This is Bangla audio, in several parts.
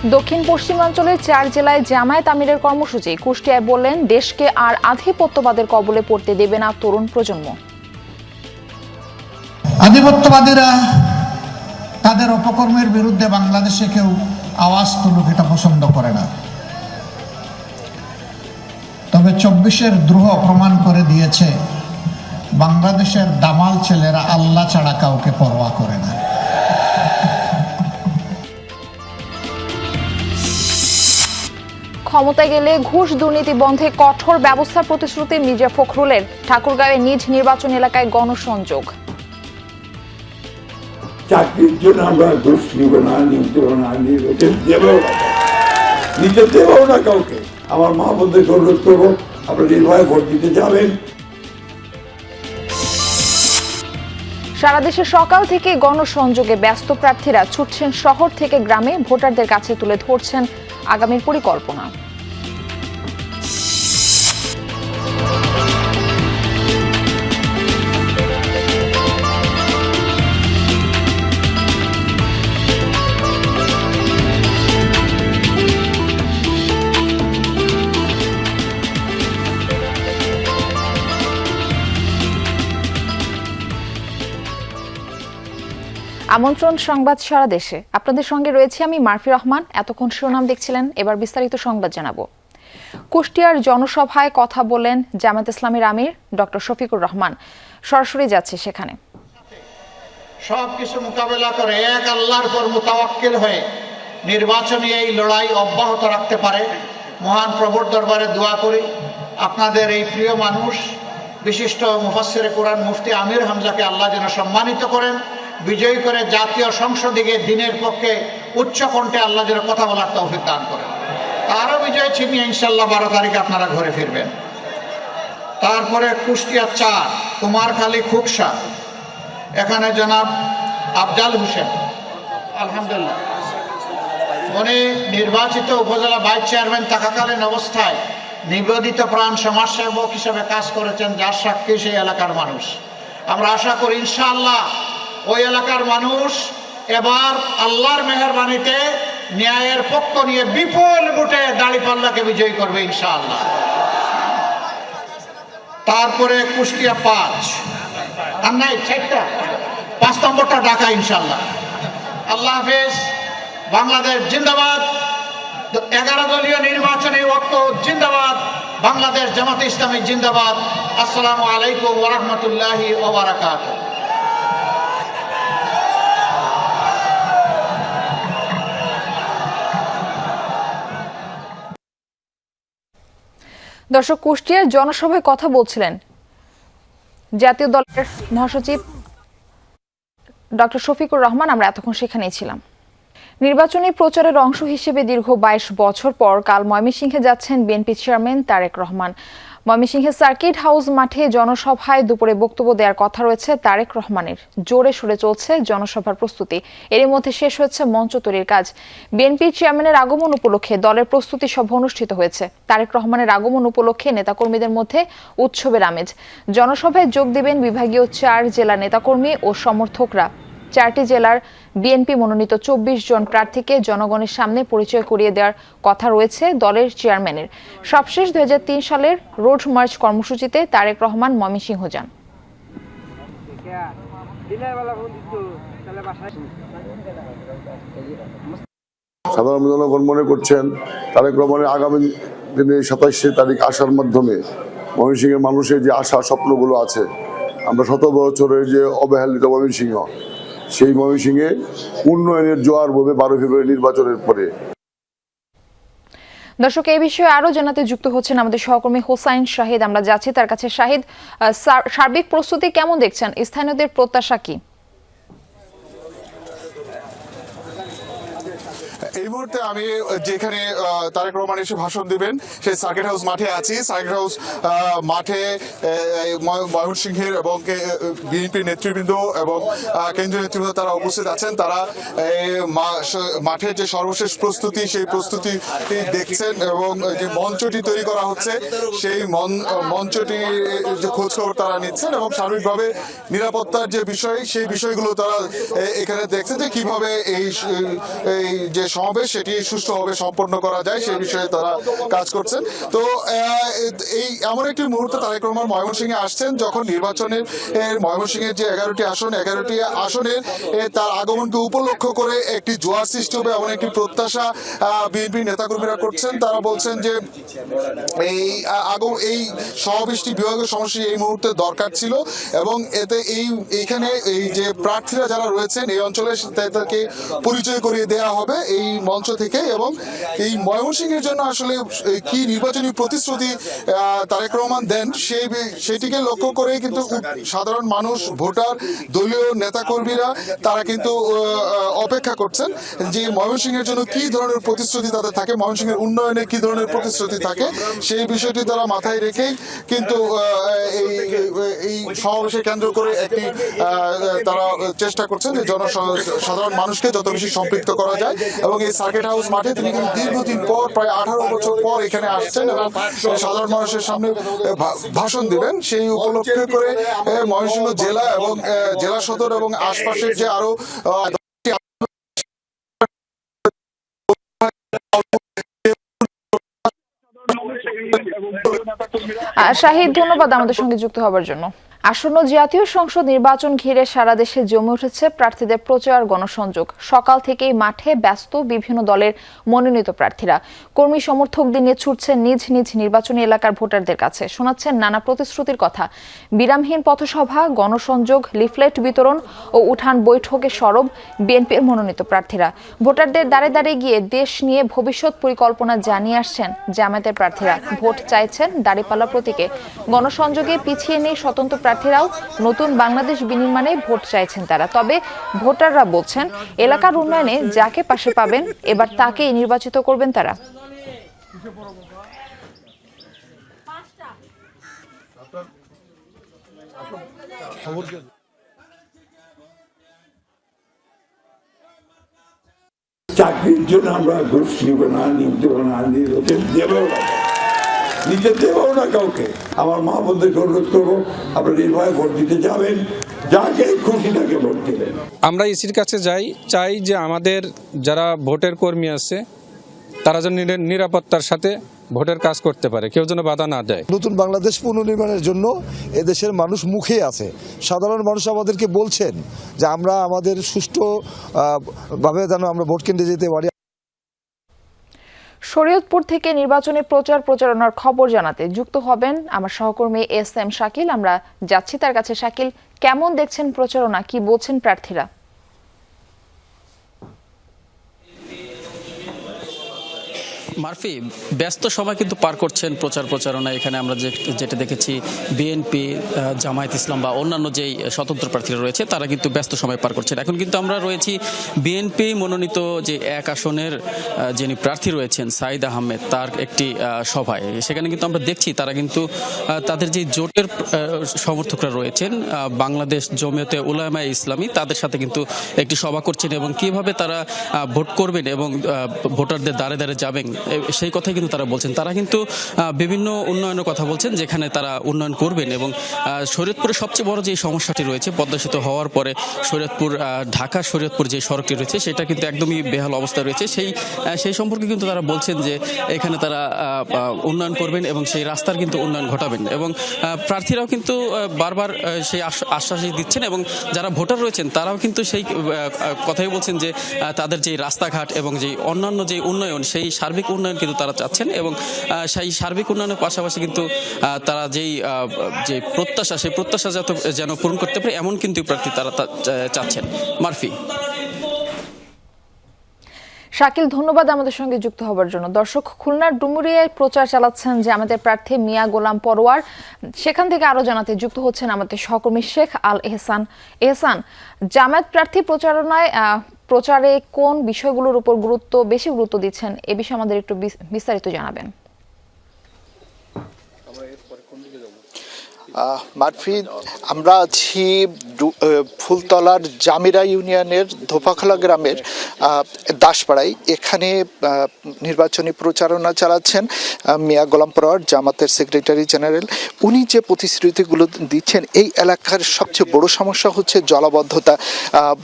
দক্ষিণ পশ্চিমাঞ্চলের 4 জেলায় জামায়াত আমিরের কর্মসূচি। কুষ্টিয়ায় বললেন, দেশকে আর আধিপত্যবাদের কবলে পড়তে দেবে না তরুণ প্রজন্ম। আধিপত্যবাদীরা তাদের অপকর্মের বিরুদ্ধে বাংলাদেশে কেউ আওয়াজ তুলুক, এটা পছন্দ করে না। তবে 24-এর দ্রোহ প্রমাণ করে দিয়েছে বাংলাদেশের দামাল ছেলেরা আল্লাহ ছাড়া কাউকে পরোয়া করে না। ক্ষমতায় গেলে ঘুষ দুর্নীতি বন্ধে কঠোর ব্যবস্থার প্রতিশ্রুতি মির্জা ফখরুলের। ঠাকুরগাঁওয়ে নিজ নির্বাচন এলাকায় গণসংযোগ। চাকরির জন্য আমরা ঘুষ নিব না, নিতে দেবো না কাউকে। আমার মা বোনদেরকে অনুরোধ করবো, আপনারা নির্ভয়ে ভোট দিতে যাবেন। সারা দেশে সকাল থেকে গণসংযোগে ব্যস্ত প্রার্থীরা ছুটছেন শহর থেকে গ্রামে, ভোটারদের কাছে তুলে ধরছেন আগামীর পরিকল্পনা। আমন্ত্রণ সংবাদ সারা দেশে, আপনাদের সঙ্গে রয়েছে আমি মারফি রহমান। এতক্ষণ শিরোনাম দেখছিলেন, এবার বিস্তারিত সংবাদ জানাবো। কুষ্টিয়ার জনসভায় কথা বলেন জামায়াত ইসলামীর আমির ডক্টর শফিকুর রহমান। সরাসরি যাচ্ছে সেখানে। সবকিছু মোকাবেলা করে এক আল্লাহর উপর মুতাওয়াক্কিল হয়ে নির্বাচনী এই লড়াই অব্যাহত রাখতে পারে মহান প্রভুর দরবারে দোয়া করি। আপনাদের এই প্রিয় মানুষ বিশিষ্ট মুফাসসিরে কোরআন মুফতি আমির হামজাকে আল্লাহ যেন সম্মানিত করেন, বিজয়ী করে জাতীয় সংসদে দিনের পক্ষে উচ্চ কণ্ঠে আল্লাহ যেন কথা বলার তৌফিক দান করেন। তারও বিজয় ছিনিয়ে ইনশাল্লাহ 12 তারিখে আপনারা ঘরে ফিরবেন। তারপরে কুষ্টিয়া 4 কুমারখালী খুকসা, এখানে জনাব আফজাল হোসেন, আলহামদুলিল্লাহ উনি নির্বাচিত উপজেলা ভাইস চেয়ারম্যান থাকাকালীন অবস্থায় নিবেদিত প্রাণ সমাজসেবক হিসেবে কাজ করেছেন, যার সাক্ষী সেই এলাকার মানুষ। আমরা আশা করি ইনশাআল্লাহ ওই এলাকার মানুষ এবার আল্লাহর মেহেরবানিতে ন্যায়ের পক্ষ নিয়ে বিপুল ভোটে দাঁড়িপাল্লাকে বিজয়ী করবে ইনশাআল্লাহ। তারপরে কুষ্টিয়া 5 আর নাই 5 নম্বরটা ঢাকা ইনশাআল্লাহ। আল্লাহ হাফেজ। বাংলাদেশ জিন্দাবাদ। 11 দলীয় নির্বাচনী ঐক্য জিন্দাবাদ। বাংলাদেশ জামাতে ইসলামী জিন্দাবাদ। আসসালামু আলাইকুম ওয়া রাহমাতুল্লাহি ওয়া বারাকাতুহু। দর্শক, কুষ্টিয়ার জনসভায় কথা বলছিলেন জাতীয় দলের মহাসচিব ডক্টর শফিকুর রহমান। আমরা এতক্ষণ সেখানেই ছিলাম। নির্বাচনী প্রচারের অংশ হিসেবে দীর্ঘ 22 বছর পর কাল ময়মনসিংহে যাচ্ছেন বিএনপি চেয়ারম্যান তারেক রহমান। ময়মনসিংহে সার্কিট হাউস মাঠে জনসভায় দুপুরে বক্তব্য দেওয়ার কথা রয়েছে তারেক রহমানের। জোরে সোরে চলছে জনসভার প্রস্তুতি। এরই মধ্যে শেষ হয়েছে মঞ্চ তৈরির কাজ। বিএনপি চেয়ারম্যানের আগমন উপলক্ষে দলের প্রস্তুতি সভা অনুষ্ঠিত হয়েছে। তারেক রহমানের আগমন উপলক্ষে নেতাকর্মীদের মধ্যে উৎসবের আমেজ। জনসভায় যোগ দেবেন বিভাগীয় 4 জেলা নেতাকর্মী ও সমর্থকরা। 4টি জেলার বিএনপি মনোনীত 24 জন প্রার্থীকে জনগণের সামনে পরিচয় করিয়ে দেওয়ার কথা রয়েছে দলের চেয়ারম্যানের। সবশেষ 2003 সালের রোড মার্চ কর্মসূচিতে তারেক রহমান ময়মনসিংহ যান। সাধারণ জনগণ মনে করছেন তারেক রহমানের আগামী দিনে 27 তারিখ আসার মাধ্যমে ময়মনসিংহের মানুষের যে আশা স্বপ্নগুলো আছে, আমরা 100 বছরের যে অবহেলিত ময়মনসিংহ, সেই ময়মনসিংহে উন্নয়নের জোয়ার ববে 12 ফেব্রুয়ারি নির্বাচনের পরে। দর্শক, এই বিষয়ে আরো জানাতে যুক্ত হচ্ছেন আমাদের সহকর্মী হোসাইন শাহিদ। আমরা যাচ্ছি তার কাছে। শাহিদ, সার্বিক প্রস্তুতি কেমন দেখছেন? স্থানীয়দের প্রত্যাশা কি? এই মুহূর্তে আমি যেখানে তারেক রহমান এসে ভাষণ দিবেন সেই সার্কিট হাউস মাঠে আছি। সার্কিট হাউস মাঠে ময়মনসিংহের এবং বিএনপির নেতৃবৃন্দ এবং কেন্দ্রীয় নেতৃবৃন্দ তারা উপস্থিত আছেন। তারা মাঠের যে সর্বশেষ প্রস্তুতি, সেই প্রস্তুতি দেখছেন এবং যে মঞ্চটি তৈরি করা হচ্ছে সেই মঞ্চটি যে খোঁজখবর তারা নিচ্ছেন এবং সার্বিকভাবে নিরাপত্তার যে বিষয়, সেই বিষয়গুলো তারা এখানে দেখছেন যে কিভাবে এই যে সমাবেশ সেটি সুষ্ঠুভাবে সম্পন্ন করা যায় সেই বিষয়ে তারা কাজ করছেন। তো এই এমন একটি মুহূর্তে তারেক রহমান ময়মনসিংহে আসছেন যখন নির্বাচনের ময়মনসিংহের যে 11টি আসনের তার আগমনকে উপলক্ষ করে একটি জোয়ার সৃষ্টি হবে এমন একটি প্রত্যাশা বিএনপি নেতাকর্মীরা করছেন। তারা বলছেন যে এই সমাবেশটি বিভাগীয় সমষ্টি এই মুহূর্তে দরকার ছিল এবং এতে এইখানে এই যে প্রার্থীরা যারা রয়েছেন এই অঞ্চলে তাদেরকে পরিচয় করিয়ে দেওয়া হবে এই মঞ্চ থেকে। এবং এই ময়মনসিংহের জন্য আসলে কি নির্বাচনী প্রতিশ্রুতি তারেক রহমান দেন সেটিকে লক্ষ্য করে কিন্তু সাধারণ মানুষ, ভোটার, দলীয় নেতাকর্মীরা তারা কিন্তু অপেক্ষা করছেন যে ময়মনসিংহের জন্য কি ধরনের প্রতিশ্রুতি তাদের থাকে, ময়মনসিংহের উন্নয়নে কি ধরনের প্রতিশ্রুতি থাকে সেই বিষয়টি তারা মাথায় রেখেই কিন্তু এই সমাবেশে কেন্দ্র করে একটি তারা চেষ্টা করছেন যে সাধারণ মানুষকে যত বেশি সম্পৃক্ত করা যায়। এবং এই সার্কিট হাউস মাঠে তিনি কিন্তু দীর্ঘদিন পর প্রায় 18 বছর পর এখানে আসছেন এবং সাধারণ মানুষের সামনে ভাষণ দিবেন। সেই উপলক্ষে করে ময়মনসিংহ জেলা এবং জেলা সদর এবং আশপাশের যে আরো শাহিদ, ধন্যবাদ আমাদের সঙ্গে যুক্ত হবার জন্য। আসন্ন জাতীয় সংসদ নির্বাচন ঘিরে সারা দেশে জমে উঠেছে প্রার্থীদের প্রচার গণসংযোগ। সকাল থেকেই মাঠে ব্যস্ত বিভিন্ন দলের মনোনীত প্রার্থীরা। কর্মী সমর্থকদের নিয়ে ছুটছেন নিজ নিজ নির্বাচনী এলাকার ভোটারদের কাছে, শোনাচ্ছেন নানা প্রতিশ্রুতির কথা। বিরামহীন পথসভা, গণসংযোগ, লিফলেট বিতরণ ও উঠান বৈঠকে সরব বিএনপির মনোনীত প্রার্থীরা। ভোটারদের দ্বারে দ্বারে গিয়ে দেশ নিয়ে ভবিষ্যৎ পরিকল্পনা জানিয়ে আসছেন জামায়াতের প্রার্থীরা। ভোট চাইছেন দাঁড়িপাল্লা প্রতীকে। গণসংযোগে পিছিয়ে নেই স্বতন্ত্র প্রার্থীরাও। নতুন বাংলাদেশ বিনির্মাণে ভোট চাইছেন তারা। তবে ভোটাররা বলছেন এলাকার উন্নয়নে যাকে পাশে পাবেন এবার তাকেই নির্বাচিত করবেন তারা। চাকরির জন্য আমরা ঘুষ নিব না, দেবো না, নিতে দেবো না কাউকে। আমার মা বোনদেরকে অনুরোধ করবো আপনারা নির্ভয়ে ভোট দিতে যাবেন, যাকে খুশি তাকে ভোট দেবেন। আমরা ইসির কাছে চাই যে আমাদের যারা ভোটের কর্মী আছে তারা যেন নিরাপত্তার সাথে ভোটের কাজ করতে পারে, কেউ যেন বাধা না দেয়। নতুন বাংলাদেশ পুনর্নির্মাণের জন্য এদেশের মানুষ মুখে আছে। সাধারণ মানুষ আমাদেরকে বলছেন যে আমরা আমাদের সুষ্ঠুভাবে যেন আমরা ভোট কেন্দ্রে যেতে পারি। শরীয়তপুর থেকে নির্বাচনী প্রচারণার খবর জানাতে যুক্ত হবেন আমার সহকর্মী SM শাকিল। আমরা যাচ্ছি তার কাছে। শাকিল, কেমন দেখছেন প্রচারণা, কি বলছেন প্রার্থীরা? মারফি, ব্যস্ত সময় কিন্তু পার করছেন প্রচারণা। এখানে আমরা যেটা দেখেছি বিএনপি, জামায়াত ইসলাম বা অন্যান্য যেই স্বতন্ত্র প্রার্থীরা রয়েছে তারা কিন্তু ব্যস্ত সময় পার করছেন। এখন কিন্তু আমরা রয়েছি বিএনপি মনোনীত যে 1 আসনের যিনি প্রার্থী রয়েছেন সাইদ আহমেদ, তার একটি সভায়। সেখানে কিন্তু আমরা দেখছি তারা কিন্তু তাদের যে জোটের সমর্থকরা রয়েছেন বাংলাদেশ জমিয়তে উলামায়ে ইসলামী, তাদের সাথে কিন্তু একটি সভা করছেন এবং কিভাবে তারা ভোট করবেন এবং ভোটারদের দ্বারে দ্বারে যাবেন সেই কথাই কিন্তু তারা বলছেন। তারা কিন্তু বিভিন্ন উন্নয়নের কথা বলছেন যেখানে তারা উন্নয়ন করবেন। এবং শরীয়তপুরের সবচেয়ে বড় যে সমস্যাটি রয়েছে পদ্মা সেতু হওয়ার পরে ঢাকা শরীয়তপুর যে সড়কটি রয়েছে সেটা কিন্তু একদমই বেহাল অবস্থা রয়েছে। সেই সম্পর্কে কিন্তু তারা বলছেন যে এখানে তারা উন্নয়ন করবেন এবং সেই রাস্তার কিন্তু উন্নয়ন ঘটাবেন। এবং প্রার্থীরাও কিন্তু বারবার সেই আশ্বাসই দিচ্ছেন এবং যারা ভোটার রয়েছেন তারাও কিন্তু সেই কথাই বলছেন যে তাদের যে রাস্তাঘাট এবং যে অন্যান্য যে উন্নয়ন সেই সার্বিক উন্নয়ন কিন্তু তারা চাচ্ছেন। এবং সেই সার্বিক উন্নয়নের পাশাপাশি কিন্তু তারা যে প্রত্যাশা সেই প্রত্যাশা যেন পূরণ করতে পারে এমন কিন্তু প্রার্থী তারা চাচ্ছেন। মারফি। শাকিল, ধন্যবাদ আমাদের সঙ্গে যুক্ত হবার জন্য। দর্শক, খুলনার ডুমুরিয়ায় প্রচার চালাচ্ছেন যে আমাদের প্রার্থী মিয়া গোলাম পরোয়ার। সেখান থেকে আরো জানাতে যুক্ত হচ্ছেন আমাদের সহকর্মী শেখ আল এহসান। জামায়াত প্রার্থী প্রচারে কোন বিষয়গুলোর উপর বেশি গুরুত্ব দিচ্ছেন, এ বিষয়ে আমাদের একটু বিস্তারিত জানাবেন। মারফি, আমরা আছি ফুলতলার জামিরা ইউনিয়নের ধোপাখলা গ্রামের দাসপাড়ায়। এখানে নির্বাচনী প্রচারণা চালাচ্ছেন মিয়া গোলাম পরোয়ার, জামাতের সেক্রেটারি জেনারেল। উনি যে প্রতিশ্রুতিগুলো দিচ্ছেন, এই এলাকার সবচেয়ে বড় সমস্যা হচ্ছে জলাবদ্ধতা।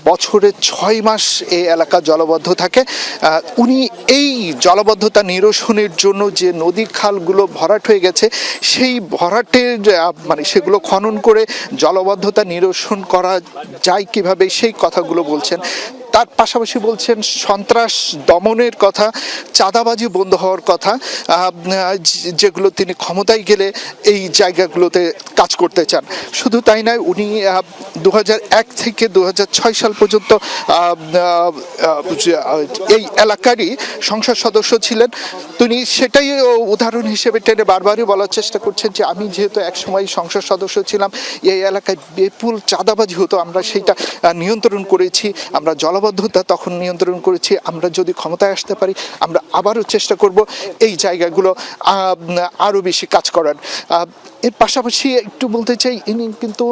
বছরে 6 মাস এই এলাকা জলবদ্ধ থাকে। উনি এই জলবদ্ধতা নিরসনের জন্য যে নদী খালগুলো ভরাট হয়ে গেছে, সেই ভরাটের মানে সেগুলো খনন করে জলবদ্ধতা নিরসন করা যায় কিভাবে, সেই কথাগুলো বলছেন। তার পাশাপাশি বলছেন সন্ত্রাস দমনের কথা, চাঁদাবাজি বন্ধ হওয়ার কথা, যেগুলো তিনি ক্ষমতায় গেলে এই জায়গাগুলোতে কাজ করতে চান। শুধু তাই নয়, উনি 2001 থেকে 2006 সাল পর্যন্ত এই এলাকারই সংসদ সদস্য ছিলেন। তিনি সেটাই উদাহরণ হিসেবে টেনে বারবারই বলার চেষ্টা করছেন যে আমি যেহেতু একসময় সংসদ সদস্য ছিলাম, এই এলাকায় বিপুল চাঁদাবাজি হতো, আমরা সেইটা নিয়ন্ত্রণ করেছি, আমরা জলবদ্ধতা তখন নিয়ন্ত্রণ করেছি। আমরা যদি ক্ষমতায় আসতে পারি, আমরা আবারও চেষ্টা করব এই জায়গাগুলো আরও বেশি কাজ করার। এর পাশাপাশি একটু বলতে চাই, ইনি কিন্তু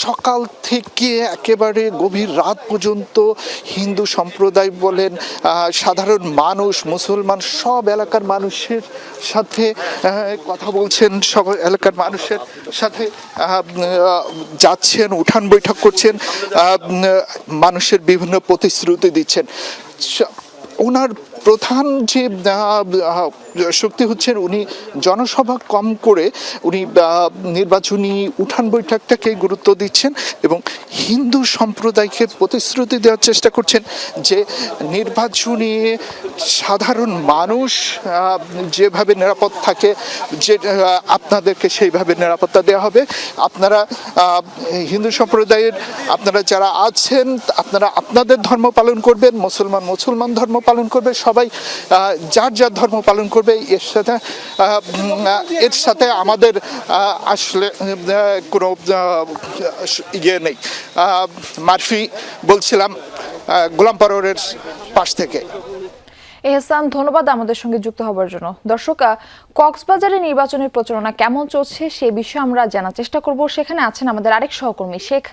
সকাল থেকে একেবারে গভীর রাত পর্যন্ত হিন্দু সম্প্রদায় বলেন, সাধারণ মানুষ, মুসলমান, সব এলাকার মানুষের সাথে কথা বলছেন, সব এলাকার মানুষের সাথে যাচ্ছেন, উঠান বৈঠক করছেন, মানুষের বিভিন্ন প্রতিশ্রুতি দিচ্ছেন। ওনার প্রধান যে শক্তি হচ্ছেন, উনি জনসভা কম করে উনি নির্বাচনী উঠান বৈঠকটাকে গুরুত্ব দিচ্ছেন এবং হিন্দু সম্প্রদায়কে প্রতিশ্রুতি দেওয়ার চেষ্টা করছেন যে নির্বাচনী সাধারণ মানুষ যেভাবে নিরাপদ থাকে, যে আপনাদেরকে সেইভাবে নিরাপত্তা দেওয়া হবে। আপনারা হিন্দু সম্প্রদায়ের আপনারা যারা আছেন, আপনারা আপনাদের ধর্ম পালন করবেন, মুসলমান ধর্ম পালন করবে, সবাই যার যার ধর্ম পালন করবে। এর সাথে আমাদের আসলে কোনো ইয়ে নেই। মারফি বলছিলাম গোলাম পরোয়ারের পাশ থেকে। এহসান, ধন্যবাদ আমাদের সঙ্গে যুক্ত হবার জন্য। দর্শক, কক্সবাজারে নির্বাচনের প্রচারণা কেমন চলছে সে বিষয়ে আমরা জানার চেষ্টা করব। সেখানে আছেন আমাদের আরেক সহকর্মী শেখ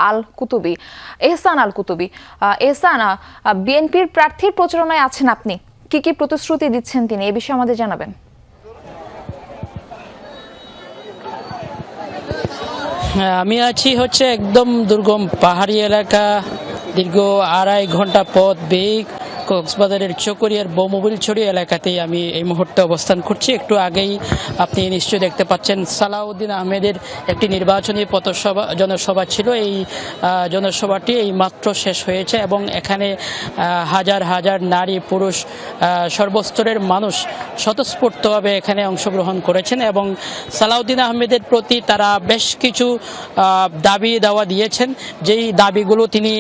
আল কুতুবী, এহসান আল কুতুবী। এহসান, বিএনপির প্রার্থীর প্রচারণায় আছেন আপনি, কি কি প্রতিশ্রুতি দিচ্ছেন তিনি, এই বিষয়ে আমাদের জানাবেন। আমি আছি হচ্ছে একদম দুর্গম পাহাড়ি এলাকা, দীর্ঘ 2.5 ঘন্টা পথ বেগ কক্সবাজারের চকরিয়ার বৌমবিলছড়ি এলাকাতেই আমি এই মুহূর্তে অবস্থান করছি। একটু আগেই আপনি নিশ্চয়ই দেখতে পাচ্ছেন সালাউদ্দিন আহমেদের একটি নির্বাচনী জনসভা ছিল। এই জনসভাটি এই মাত্র শেষ হয়েছে এবং এখানে হাজার হাজার নারী পুরুষ সর্বস্তরের মানুষ স্বতঃস্ফূর্তভাবে এখানে অংশগ্রহণ করেছেন এবং সালাউদ্দিন আহমেদের প্রতি তারা বেশ কিছু দাবি দাওয়া দিয়েছেন, যেই দাবিগুলো তিনি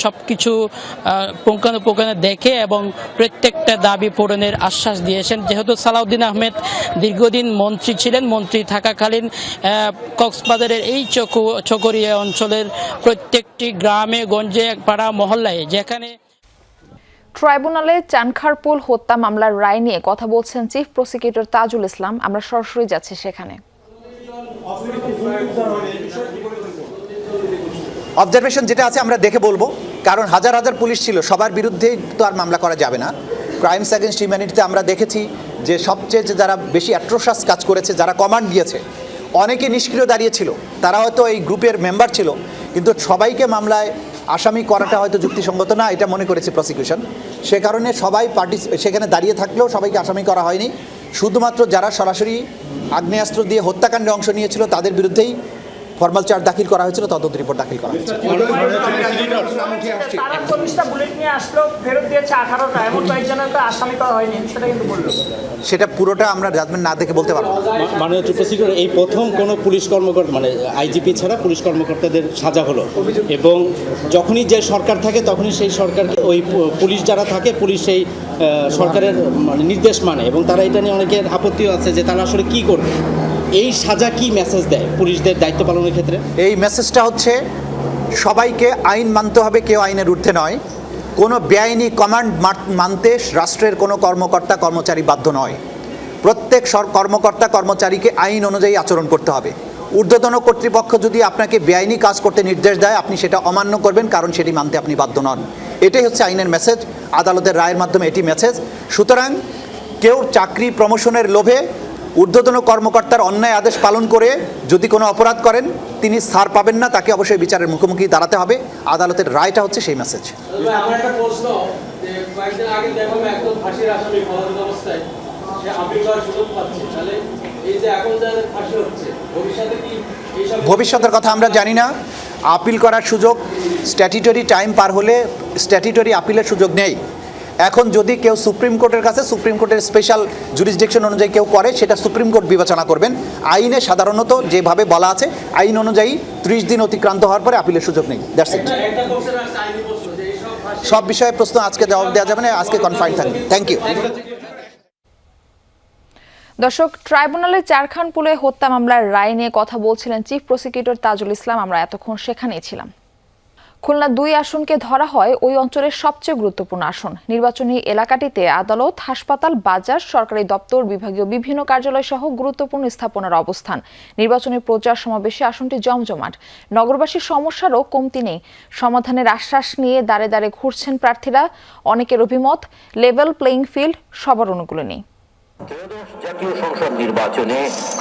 সব কিছু পুঙ্খানুপুঙ্খানু দেখে এবং প্রত্যেকটা দাবি পূরণের আশ্বাস দিয়েছেন। যেহেতু সালাউদ্দিন আহমেদ দীর্ঘদিন মন্ত্রী ছিলেন, মন্ত্রী থাকাকালীন কক্সবাজারের এই চকরিয়া অঞ্চলের প্রত্যেকটি গ্রামে গঞ্জে পাড়া মহল্লায় যেখানে ট্রাইব্যুনালে চানখারপুল হত্যা মামলার রায় নিয়ে কথা বলছেন চিফ প্রসিকিউটর তাজুল ইসলাম। আমরা সরাসরি যাচ্ছি সেখানে। অবজারভেশন যেটা আছে আমরা দেখে বলবো, কারণ হাজার হাজার পুলিশ ছিল, সবার বিরুদ্ধেই তো আর মামলা করা যাবে না। ক্রাইমস অ্যাগেনস্ট হিউম্যানিটিতে আমরা দেখেছি যে সবচেয়ে যারা বেশি অ্যাট্রোসাস কাজ করেছে, যারা কমান্ড দিয়েছে, অনেকে নিষ্ক্রিয় দাঁড়িয়েছিল, তারা হয়তো এই গ্রুপের মেম্বার ছিল, কিন্তু সবাইকে মামলায় আসামি করাটা হয়তো যুক্তিসঙ্গত না, এটা মনে করেছে প্রসিকিউশন। সে কারণে সবাই সেখানে দাঁড়িয়ে থাকলেও সবাইকে আসামি করা হয়নি। শুধুমাত্র যারা সরাসরি আগ্নেয়াস্ত্র দিয়ে হত্যাকাণ্ডে অংশ নিয়েছিল তাদের বিরুদ্ধেই ফর্মাল চার্জ দাখিল করা হয়েছিল, তদন্ত রিপোর্ট দাখিল করা হয়েছে। সেটা পুরোটা আমরা জাজমেন্ট না দেখে বলতে পারবো। মাননীয় চিফ প্রসিকিউটর, এই প্রথম কোনো পুলিশ কর্মকর্তা মানে আইজিপি ছাড়া পুলিশ কর্মকর্তাদের সাজা হলো এবং যখনই যে সরকার থাকে তখনই সেই সরকারকে ওই পুলিশ যারা থাকে পুলিশ সেই সরকারের নির্দেশ মানে এবং তারা এটা নিয়ে অনেকের আপত্তিও আছে যে তারা আসলে কি করবে। এই সাজা কি মেসেজ দেয় পুলিশদের দায়িত্ব পালনের ক্ষেত্রে? এই মেসেজটা হচ্ছে সবাইকে আইন মানতে হবে, কেউ আইনের ঊর্ধ্বে নয়। কোনো বেআইনি কমান্ড মানতে রাষ্ট্রের কোনো কর্মকর্তা কর্মচারী বাধ্য নয়। প্রত্যেক কর্মকর্তা কর্মচারীকে আইন অনুযায়ী আচরণ করতে হবে। ঊর্ধ্বতন কর্তৃপক্ষ যদি আপনাকে বেআইনি কাজ করতে নির্দেশ দেয়, আপনি সেটা অমান্য করবেন, কারণ সেটি মানতে আপনি বাধ্য নন। এটাই হচ্ছে আইনের মেসেজ, আদালতের রায়ের মাধ্যমে এটি মেসেজ। সুতরাং কেউ চাকরি প্রমোশনের লোভে ঊর্ধ্বতন কর্মকর্তার অন্যায় আদেশ পালন করে যদি কোনো অপরাধ করেন, তিনি ছাড় পাবেন না, তাকে অবশ্যই বিচারের মুখোমুখি দাঁড়াতে হবে। আদালতের রায়টা হচ্ছে সেই মেসেজ। আমার একটা প্রশ্ন, যে কয়েকদিন আগে দেখলাম একদম ফাঁসির আসামি পলাতক অবস্থায় সে আপিল করার সুযোগ পাচ্ছে, তাহলে এই যে এখন যাদের ফাঁসি হচ্ছে, ভবিষ্যতে কি এইসব? ভবিষ্যতের কথা আমরা জানি না। আপিল করার সুযোগ স্ট্যাটিউটরি টাইম পার হলে স্ট্যাটিউটরি আপিলের সুযোগ নেই। এখন যদি কেউ সুপ্রিম কোর্টের কাছে, সুপ্রিম কোর্টের স্পেশাল জুরিসডিকশন অনুযায়ী কেউ করে, সেটা সুপ্রিম কোর্ট বিবেচনা করবেন। আইনে সাধারণত যেভাবে বলা আছে, আইন অনুযায়ী 30 দিন অতিক্রান্ত হওয়ার পরে আপিলের সুযোগ নেই। That's it. সব বিষয়ে প্রশ্ন আজকে জবাব দেওয়া যাবে না, আজকে কনফাইন থাকবে। Thank you. দর্শক, ট্রাইব্যুনালে চারখানপুলে হত্যা মামলার রায় নিয়ে কথা বলছিলেন চিফ প্রসিকিউটর তাজুল ইসলাম। আমরা এতক্ষণ সেখানেই ছিলাম। খুলনা 2 আসনকে ধরা হয় ওই অঞ্চলের সবচেয়ে গুরুত্বপূর্ণ আসন। নির্বাচনী এলাকাটিতে আদালত, হাসপাতাল, বাজার, সরকারি দপ্তর, বিভাগীয় বিভিন্ন কার্যালয় সহ গুরুত্বপূর্ণ স্থাপনার অবস্থান। নির্বাচনী প্রচার সমাবেশে আসনটি জমজমাট। নগরবাসীর সমস্যারও কমতি নেই। সমাধানের আশ্বাস নিয়ে দাঁড়ে দাঁড়ে ঘুরছেন প্রার্থীরা। অনেকের অভিমত, লেভেল প্লেইং ফিল্ড সবার অনুকূলে নেই। জাতীয় সংসদ নির্বাচনে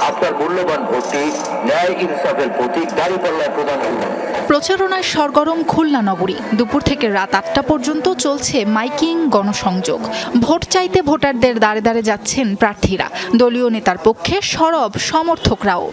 আপনার মূল্যবান ভোটটি ন্যায় ইনসাফের প্রতীক দাঁড়িপাল্লায় প্রদান করুন। প্রচারণায় সরগরম খুলনা নগরী। দুপুর থেকে রাত 8টা পর্যন্ত চলছে মাইকিং, গণসংযোগ। ভোট চাইতে ভোটারদের দাঁড়ে দাঁড়ে যাচ্ছেন প্রার্থীরা। দলীয় নেতার পক্ষে সরব সমর্থকরাও।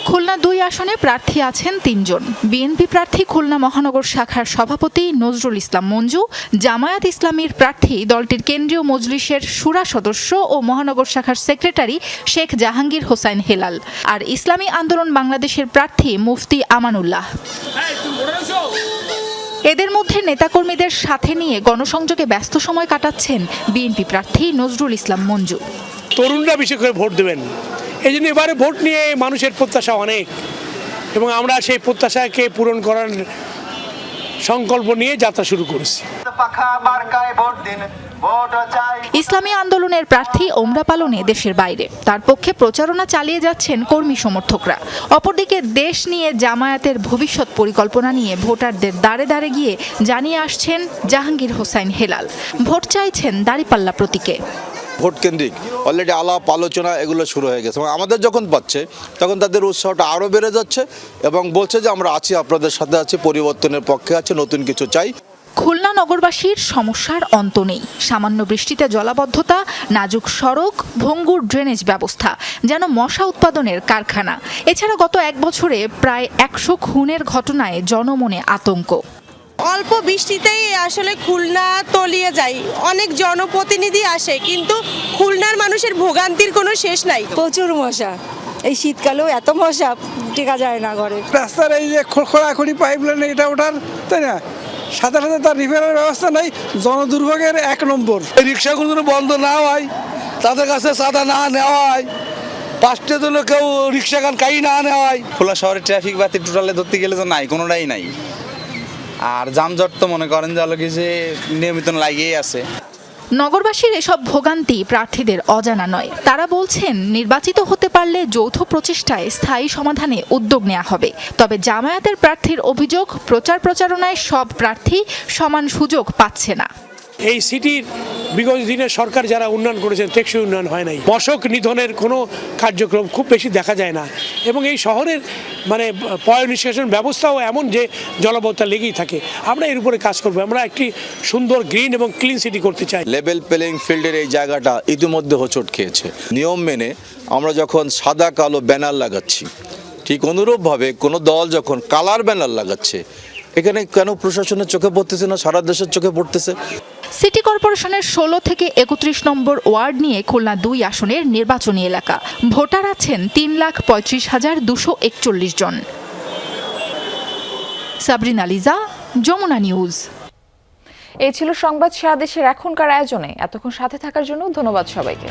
খুলনা 2 আসনে প্রার্থী আছেন 3 জন। বিএনপি প্রার্থী খুলনা মহানগর শাখার সভাপতি নজরুল ইসলাম মঞ্জু, জামায়াত ইসলামীর প্রার্থী দলটির কেন্দ্রীয় মজলিসের শুরা সদস্য ও মহানগর শাখার সেক্রেটারি শেখ জাহাঙ্গীর হোসাইন হেলাল, আর ইসলামী আন্দোলন বাংলাদেশের প্রার্থী মুফতি আমানুল্লাহ। এদের মধ্যে নেতাকর্মীদের সাথে নিয়ে গণসংযোগে ব্যস্ত সময় কাটাচ্ছেন বিএনপি প্রার্থী নজরুল ইসলাম মঞ্জু। তরুণরা বেশি করে ভোট দেবেন, এই জন্য এবারে ভোট নিয়ে মানুষের প্রত্যাশা অনেক, এবং আমরা সেই প্রত্যাশাকে পূরণ করার সংকল্প নিয়ে যাত্রা শুরু করেছি। ইসলামী আন্দোলনের প্রার্থী ওমরা পালনে দেশের বাইরে, তার পক্ষে প্রচারণা চালিয়ে যাচ্ছেন কর্মী সমর্থকরা। অপরদিকে দেশ নিয়ে জামায়াতের ভবিষ্যৎ পরিকল্পনা নিয়ে ভোটারদের দাঁড়ে দাঁড়ে গিয়ে জানিয়ে আসছেন জাহাঙ্গীর হোসাইন হেলাল। ভোট চাইছেন দাঁড়িপাল্লা প্রতীকে। ভোট কেন্দ্রিক অলরেডি আলাপ আলোচনা এগুলো শুরু হয়ে গেছে। আমাদের যখন পাচ্ছে তখন তাদের উৎসাহটা আরও বেড়ে যাচ্ছে এবং বলছে যে আমরা আছি, আপনাদের সাথে আছি, পরিবর্তনের পক্ষে আছে, নতুন কিছু চাই। খুলনা নগরবাসীর সমস্যার অন্ত নেই। সামান্য বৃষ্টিতে জলাবদ্ধতা, নাজুক সড়ক, ভঙ্গুর ড্রেনেজ ব্যবস্থা, যেন মশা উৎপাদনের কারখানা। এছাড়া গত 1 বছরে প্রায় 100 খুনের ঘটনায় জনমনে আতঙ্ক। অল্প বৃষ্টিতেই আসলে খুলনা তলিয়ে যায়। অনেক জনপ্রতিনিধি আসে, কিন্তু খুলনার মানুষের ভোগান্তির কোনো শেষ নাই। প্রচুর মশা, এই শীতকালেও এত মশা, টেকা যায় না ঘরে। রাস্তার এই যে খোলাখুলি পাইপ লাইন এটা ওঠার, তাই না, সাথে সাথে তার রিপেয়ারের ব্যবস্থা নাই। জনদুর্ভোগের 1 নম্বর। রিক্সাগুলো যেন বন্ধ না হয়, তাদের কাছে চাঁদা না নেওয়া হয়, 5টার জন্য কেউ রিক্সা গান কাই না নেওয়া হয়। খোলা শহরে ট্রাফিক বাতি টোটালে ধরতে গেলে তো নাই, কোনোটাই নাই। আর যানজট তো মনে করেন যে আলো কিছু নিয়মিত লাগিয়েই আছে। নগরবাসীর এসব ভোগান্তি প্রার্থীদের অজানা নয়। তারা বলছেন, নির্বাচিত হতে পারলে যৌথ প্রচেষ্টায় স্থায়ী সমাধানে উদ্যোগ নেওয়া হবে। তবে জামায়াতের প্রার্থীর অভিযোগ, প্রচারণায় সব প্রার্থী সমান সুযোগ পাচ্ছে না। এই সিটির বিগত দিনের সরকার যারা উন্নয়ন করেছেন, টেকসই উন্নয়ন হয় নাই। মশক নিধনের কোনো কার্যক্রম খুব বেশি দেখা যায় না, এবং এই শহরের পয় নিষ্কাশন ব্যবস্থাও এমন যে জলাবদ্ধতা লেগেই থাকে। আমরা এর উপরে কাজ করবো। আমরা একটি সুন্দর গ্রিন এবং ক্লিন সিটি করতে চাই। লেভেল প্লেইং ফিল্ডের এই জায়গাটা ইতিমধ্যে হোঁচট খেয়েছে। নিয়ম মেনে আমরা যখন সাদা কালো ব্যানার লাগাচ্ছি, ঠিক অনুরূপভাবে কোনো দল যখন কালার ব্যানার লাগাচ্ছে, এখানে কেন প্রশাসনের চোখে পড়তেছে না, সারা দেশের চোখে পড়তেছে? সিটি কর্পোরেশনের 16 থেকে 31 নম্বর ওয়ার্ড নিয়ে খুলনা 2 আসনের নির্বাচনী এলাকা। ভোটার আছেন 3,35,241 জন। সাবরিনা লিজা, যমুনা নিউজ। এই ছিল সংবাদ সারা দেশের এখনকার আয়োজনে। এতক্ষণ সাথে থাকার জন্য ধন্যবাদ সবাইকে।